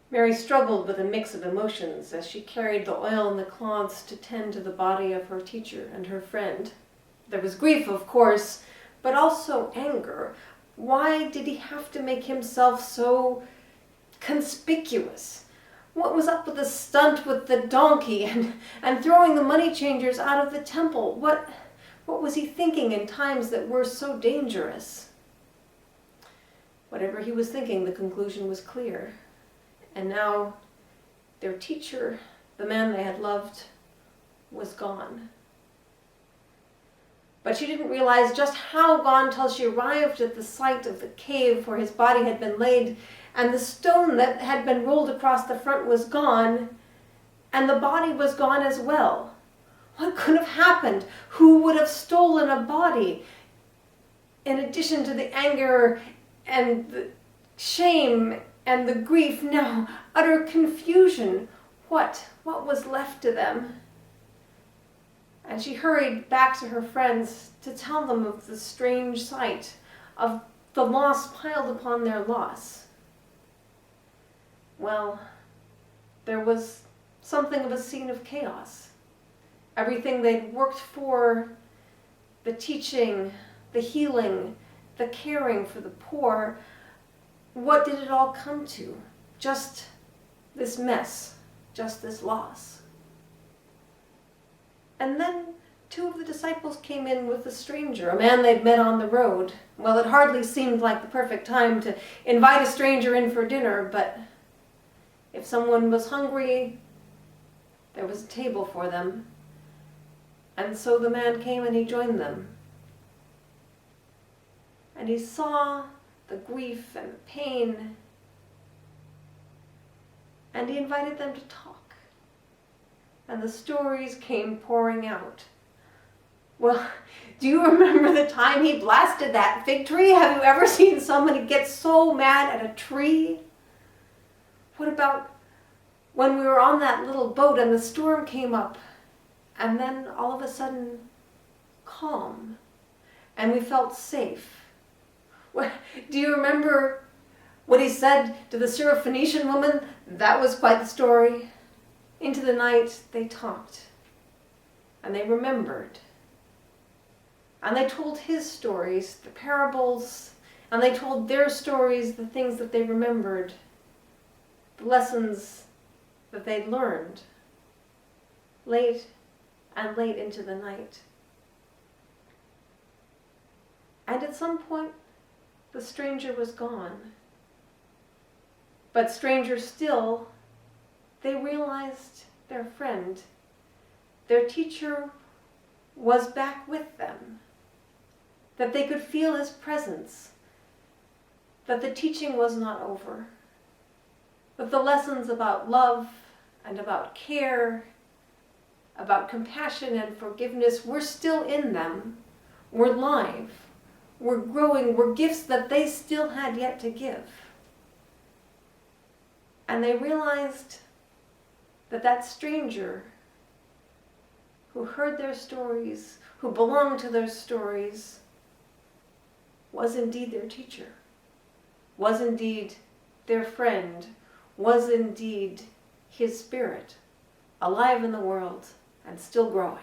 Mary struggled with a mix of emotions as she carried the oil and the cloths to tend to the body of her teacher and her friend. There was grief, of course, but also anger. Why did he have to make himself so conspicuous? What was up with the stunt with the donkey and throwing the money changers out of the temple? What was he thinking in times that were so dangerous? Whatever he was thinking, the conclusion was clear. And now their teacher, the man they had loved, was gone. But she didn't realize just how gone till she arrived at the site of the cave where his body had been laid, and the stone that had been rolled across the front was gone, and the body was gone as well. What could have happened? Who would have stolen a body? In addition to the anger and the shame and the grief, now utter confusion. What was left to them? And she hurried back to her friends to tell them of the strange sight, of the loss piled upon their loss. Well, there was something of a scene of chaos. Everything they'd worked for, the teaching, the healing, the caring for the poor, what did it all come to? Just this mess, just this loss. And then 2 of the disciples came in with a stranger, a man they'd met on the road. Well, it hardly seemed like the perfect time to invite a stranger in for dinner, but if someone was hungry, there was a table for them. And so the man came and he joined them. And he saw the grief and the pain, and he invited them to talk. And the stories came pouring out. Well, do you remember the time he blasted that fig tree? Have you ever seen somebody get so mad at a tree? What about when we were on that little boat and the storm came up, and then all of a sudden, calm, and we felt safe? Do you remember what he said to the Syrophoenician woman? That was quite the story. Into the night they talked, and they remembered. And they told his stories, the parables, and they told their stories, the things that they remembered, the lessons that they'd learned, late into the night. And at some point, the stranger was gone. But stranger still, they realized their friend, their teacher, was back with them, that they could feel his presence, that the teaching was not over, that the lessons about love and about care, about compassion and forgiveness were still in them, were live, were growing, were gifts that they still had yet to give. And they realized that that stranger who heard their stories, who belonged to their stories, was indeed their teacher, was indeed their friend, was indeed his spirit, alive in the world and still growing.